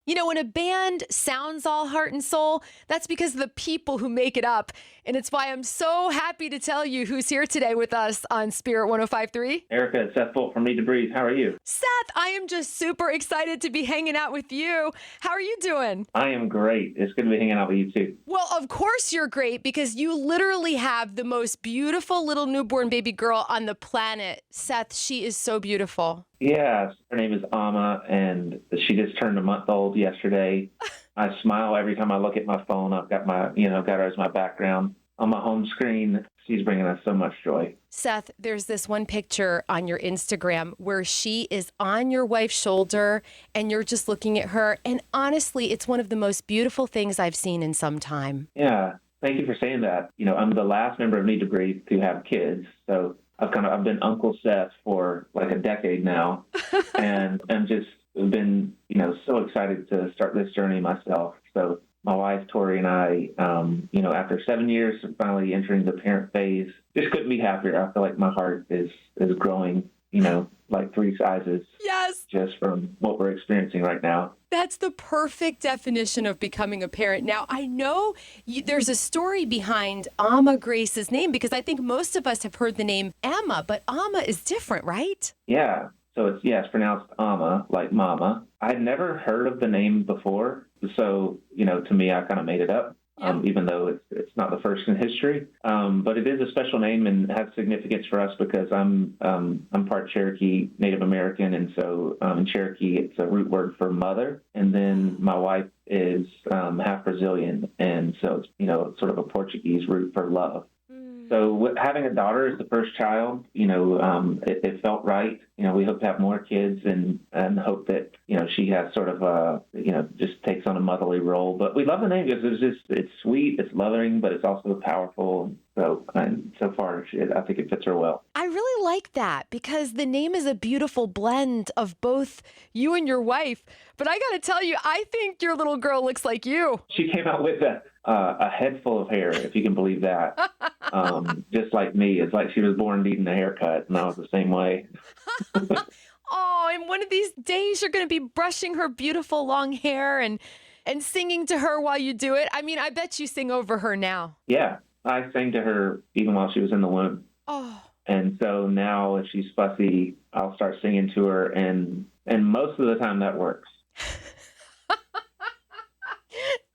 You know, when a band sounds all heart and soul, that's because of the people who make it up. And it's why I'm so happy to tell you who's here today with us on Spirit 105.3. Erica, it's Seth from Need to Breathe. How are you? Seth, I am just super excited to be hanging out with you. How are you doing? I am great. It's good to be hanging out with you too. Well, of course you're great because you literally have the most beautiful little newborn baby girl on the planet. Seth, she is so beautiful. Yeah, her name is Amma, and she just turned a month old yesterday. I smile every time I look at my phone. I've got got her as my background on my home screen. She's bringing us so much joy. Seth, there's this one picture on your Instagram where she is on your wife's shoulder and you're just looking at her. And honestly, it's one of the most beautiful things I've seen in some time. Yeah, thank you for saying that. You know, I'm the last member of Need to Breathe to have kids, so I've been Uncle Seth for like a decade now, and I'm just been so excited to start this journey myself. So my wife Tori and I, after 7 years of finally entering the parent phase, just couldn't be happier. I feel like my heart is growing, like 3 sizes. Yes. Just from what we're experiencing right now. That's the perfect definition of becoming a parent. Now, I know there's a story behind Amma Grace's name because I think most of us have heard the name Amma, but Amma is different, right? Yeah. So it's pronounced Amma, like mama. I'd never heard of the name before. So, to me, I kind of made it up. Yeah. Even though it's not the first in history, but it is a special name and has significance for us because I'm part Cherokee Native American, and so in Cherokee it's a root word for mother, and then my wife is half Brazilian, and so it's sort of a Portuguese root for love. So having a daughter as the first child, it felt right. We hope to have more kids and hope that, she has sort of just takes on a motherly role. But we love the name because it's sweet, it's loving, but it's also powerful. And so far, I think it fits her well. I really like that because the name is a beautiful blend of both you and your wife. But I got to tell you, I think your little girl looks like you. She came out with a head full of hair, if you can believe that. Just like me. It's like she was born needing a haircut, and I was the same way. Oh, and one of these days you're going to be brushing her beautiful long hair and singing to her while you do it. I mean, I bet you sing over her now. Yeah, I sang to her even while she was in the womb. Oh. And so now if she's fussy, I'll start singing to her, and most of the time that works.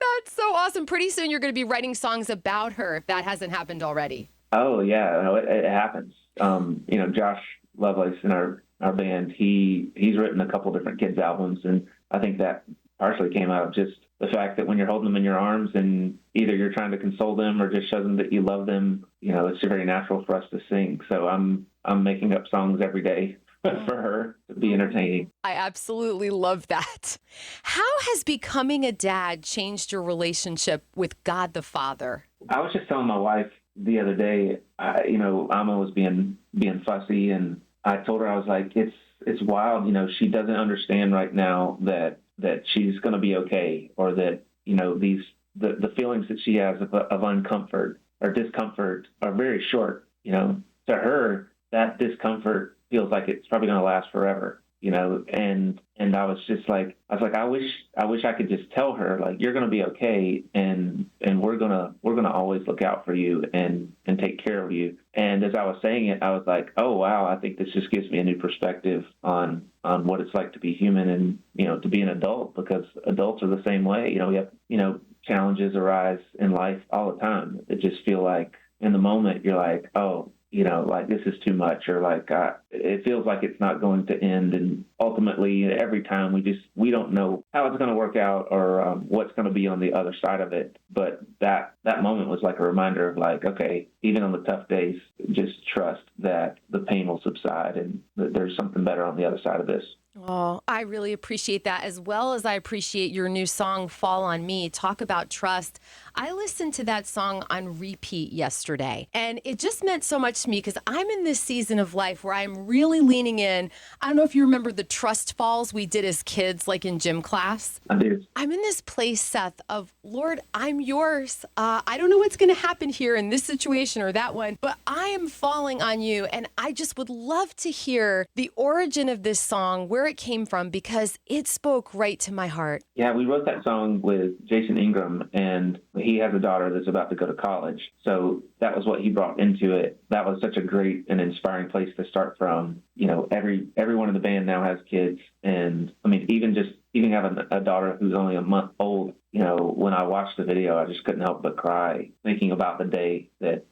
That's so awesome. Pretty soon you're going to be writing songs about her if that hasn't happened already. Oh, yeah, no, it happens. Josh Lovelace in our band, he's written a couple different kids' albums, and I think that partially came out of just the fact that when you're holding them in your arms and either you're trying to console them or just show them that you love them, it's very natural for us to sing. So I'm making up songs every day for her to be entertaining. I absolutely love that. How has becoming a dad changed your relationship with God the Father? I was just telling my wife the other day, Amma was being fussy, and I told her, I was like, it's wild. She doesn't understand right now that she's going to be okay, or that, the feelings that she has of uncomfort or discomfort are very short. To her, that discomfort feels like it's probably going to last forever, and I was like, I wish I could just tell her, like, you're going to be okay, and we're going to always look out for you and take care of you. And as I was saying it, I was like, oh, wow, I think this just gives me a new perspective on what it's like to be human and, to be an adult, because adults are the same way. We have, challenges arise in life all the time. It just feel like in the moment you're like, oh, like this is too much, or like it feels like it's not going to end. And ultimately, every time we don't know how it's going to work out or what's going to be on the other side of it. But that moment was like a reminder of like, okay, even on the tough days, just trust that the pain will subside and that there's something better on the other side of this. Oh, I really appreciate that, as well as I appreciate your new song, Fall on Me. Talk about trust. I listened to that song on repeat yesterday, and it just meant so much to me because I'm in this season of life where I'm really leaning in. I don't know if you remember the trust falls we did as kids, like in gym class. I do. I'm in this place, Seth, of, Lord, I'm yours. I don't know what's going to happen here in this situation or that one, but I am falling on you, and I just would love to hear the origin of this song, where where it came from, because it spoke right to my heart. Yeah, we wrote that song with Jason Ingram, and he has a daughter that's about to go to college. So that was what he brought into it. That was such a great and inspiring place to start from. You know, everyone in the band now has kids. And I mean, even having a daughter who's only a month old, you know, when I watched the video, I just couldn't help but cry, thinking about the day that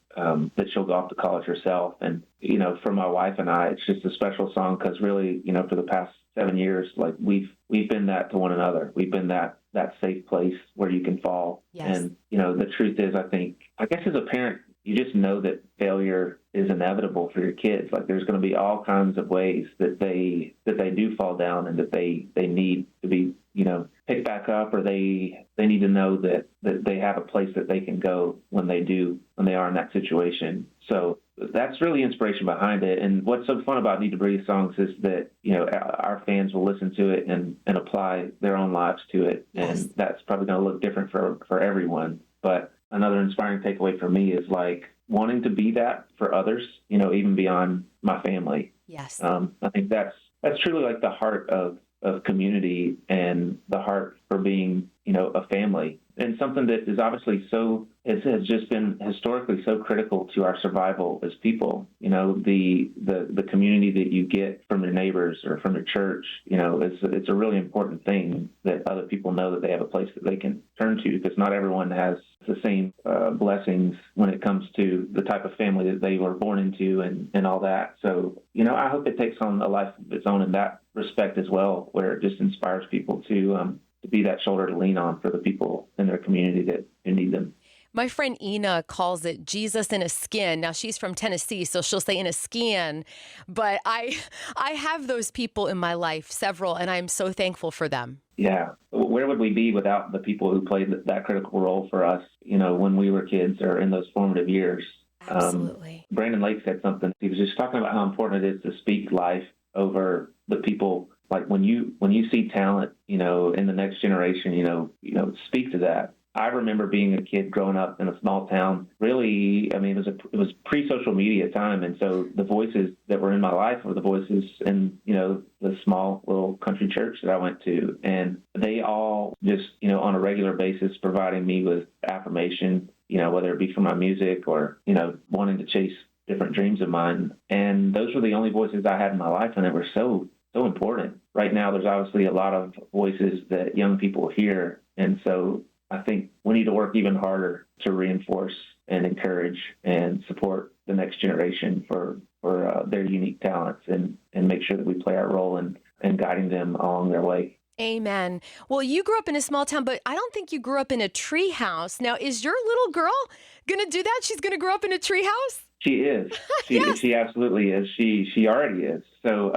she'll go off to college herself. And, you know, for my wife and I, it's just a special song because really, you know, for the past 7 years, like we've been that to one another. We've been that safe place where you can fall. Yes. And, you know, the truth is, I guess as a parent, you just know that failure is inevitable for your kids. Like there's going to be all kinds of ways that they do fall down and that they need to be, you know, picked back up, or they need to know that they have a place that they can go when they are in that situation. So that's really inspiration behind it. And what's so fun about Need to Breathe songs is that, you know, our fans will listen to it and apply their own lives to it. Yes. And that's probably going to look different for everyone. But another inspiring takeaway for me is like wanting to be that for others, you know, even beyond my family. Yes. I think that's truly like the heart of community and the heart for being, you know, a family, and something that is obviously has just been historically so critical to our survival as people. You know, the community that you get from your neighbors or from your church, you know, it's a really important thing that other people know that they have a place that they can turn to, because not everyone has the same blessings when it comes to the type of family that they were born into and all that. So, you know, I hope it takes on a life of its own in that respect as well, where it just inspires people to be that shoulder to lean on for the people in their community that need them. My friend Ina calls it Jesus in a skin. Now, she's from Tennessee, so she'll say in a skin. But I have those people in my life, several, and I'm so thankful for them. Yeah. Where would we be without the people who played that critical role for us, you know, when we were kids or in those formative years? Absolutely. Brandon Lake said something. He was just talking about how important it is to speak life over the people. Like when you see talent, you know, in the next generation, you know, speak to that. I remember being a kid growing up in a small town. Really, I mean, it was pre-social media time, and so the voices that were in my life were the voices in, you know, the small little country church that I went to, and they all just, you know, on a regular basis providing me with affirmation, you know, whether it be from my music or, you know, wanting to chase different dreams of mine. And those were the only voices I had in my life, and they were so important. Right now, there's obviously a lot of voices that young people hear, and so I think we need to work even harder to reinforce and encourage and support the next generation for their unique talents and make sure that we play our role in guiding them along their way. Amen. Well, you grew up in a small town, but I don't think you grew up in a tree house. Now, is your little girl going to do that? She's going to grow up in a tree house? She is. Yes. She absolutely is. She already is. So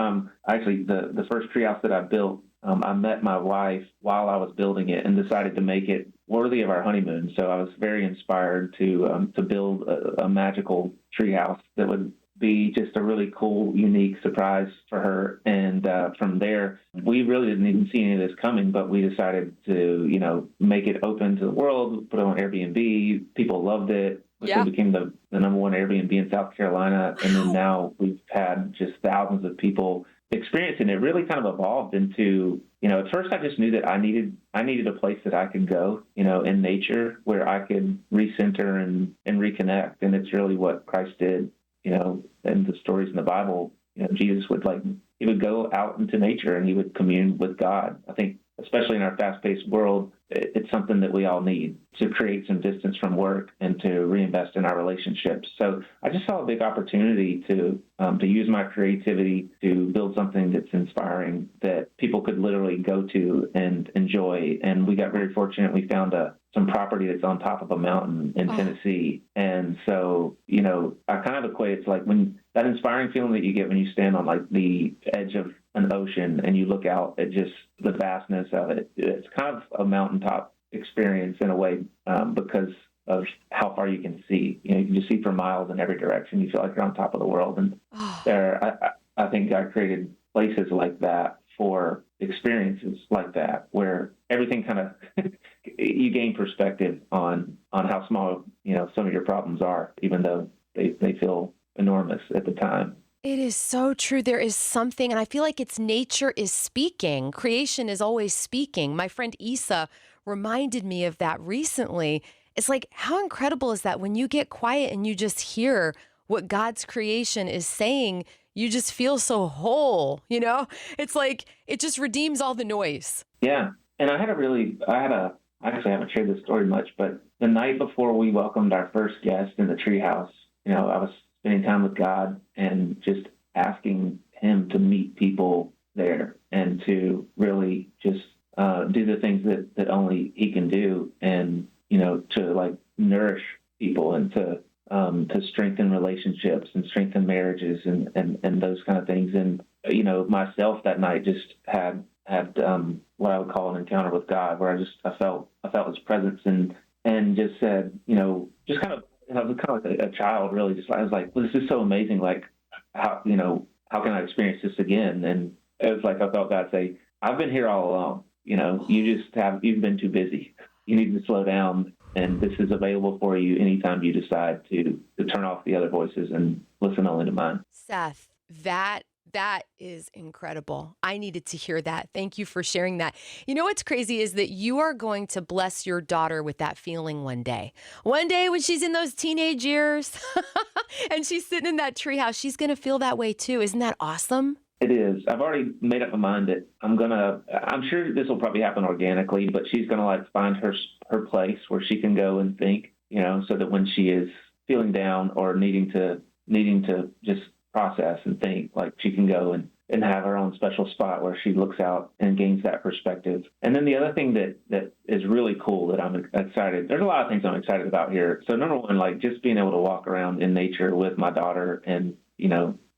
actually, the first treehouse that I built, I met my wife while I was building it and decided to make it worthy of our honeymoon. So I was very inspired to build a magical treehouse that would be just a really cool, unique surprise for her. And from there, we really didn't even see any of this coming, but we decided to, you know, make it open to the world, put it on Airbnb. People loved it. Yeah. It became the number one Airbnb in South Carolina. And then now we've had just thousands of people experiencing it. Really kind of evolved into, you know, at first I just knew that I needed a place that I could go, you know, in nature where I could recenter and reconnect. And it's really what Christ did, you know, and the stories in the Bible. You know, Jesus he would go out into nature and he would commune with God. I think, especially in our fast-paced world, it's something that we all need to create some distance from work and to reinvest in our relationships. So I just saw a big opportunity to use my creativity to build something that's inspiring that people could literally go to and enjoy. And we got very fortunate. We found some property that's on top of a mountain in Tennessee. And so, you know, I kind of equate it to like when that inspiring feeling that you get when you stand on like the edge of an ocean and you look out at just the vastness of it. It's kind of a mountaintop experience in a way because of how far you can see. You know, you can just see for miles in every direction. You feel like you're on top of the world. And I think God created places like that for experiences like that, where everything kind of you gain perspective on how small, you know, some of your problems are, even though they feel enormous at the time. It is so true. There is something, and I feel like it's nature is speaking. Creation is always speaking. My friend Isa reminded me of that recently. It's like, how incredible is that when you get quiet and you just hear what God's creation is saying, you just feel so whole, you know? It's like, it just redeems all the noise. Yeah. And I actually haven't shared this story much, but the night before we welcomed our first guest in the treehouse, I was spending time with God and just asking Him to meet people there and to really just do the things that only He can do, and to like nourish people and to strengthen relationships and strengthen marriages and those kind of things. And myself that night just had what I would call an encounter with God, where I felt His presence and just said, just kind of, I was kind of like a child, really. I was like, well, this is so amazing. Like, how can I experience this again? And it was like I felt God say, I've been here all along. You've been too busy. You need to slow down, and this is available for you anytime you decide to turn off the other voices and listen only to mine. Seth, that is incredible. I needed to hear that. Thank you for sharing that. You know what's crazy is that you are going to bless your daughter with that feeling one day. One day when she's in those teenage years and she's sitting in that treehouse, she's going to feel that way too. Isn't that awesome? It is. I've already made up my mind that I'm sure this will probably happen organically, but she's going to like find her place where she can go and think, so that when she is feeling down or needing to just process and think, like she can go and have her own special spot where she looks out and gains that perspective. And then the other thing that is really cool that I'm excited, there's a lot of things I'm excited about here. So number one, like just being able to walk around in nature with my daughter and,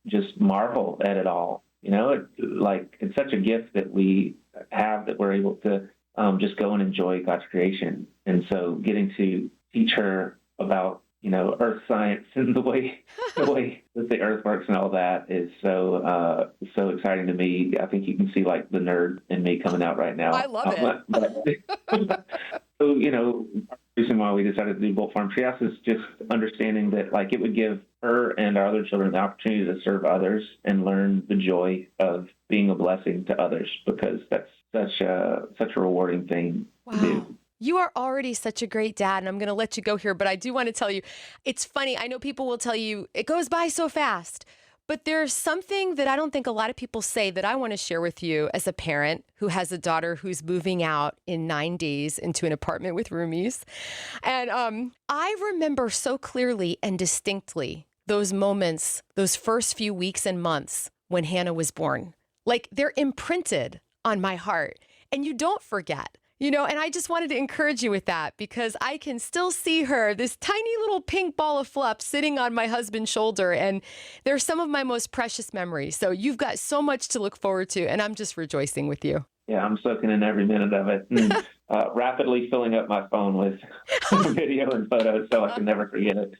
just marvel at it all. It's such a gift that we have, that we're able to just go and enjoy God's creation. And so getting to teach her about, earth science and the way that the earth works and all that is so exciting to me. I think you can see like the nerd in me coming out right now. I love it. So, the reason why we decided to do Bolt Farm Treehouse is just understanding that like it would give her and our other children the opportunity to serve others and learn the joy of being a blessing to others, because that's such a rewarding thing to do. You are already such a great dad, and I'm going to let you go here, but I do want to tell you, it's funny. I know people will tell you it goes by so fast, but there's something that I don't think a lot of people say that I want to share with you as a parent who has a daughter who's moving out in 9 days into an apartment with roomies. And I remember so clearly and distinctly those moments, those first few weeks and months when Hannah was born. Like they're imprinted on my heart, and you don't forget. And I just wanted to encourage you with that, because I can still see her, this tiny little pink ball of fluff sitting on my husband's shoulder. And they're some of my most precious memories. So you've got so much to look forward to. And I'm just rejoicing with you. Yeah, I'm soaking in every minute of it. And, rapidly filling up my phone with video and photos so I can never forget it.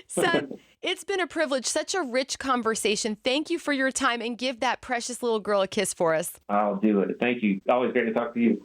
Seth, it's been a privilege, such a rich conversation. Thank you for your time, and give that precious little girl a kiss for us. I'll do it. Thank you. Always great to talk to you.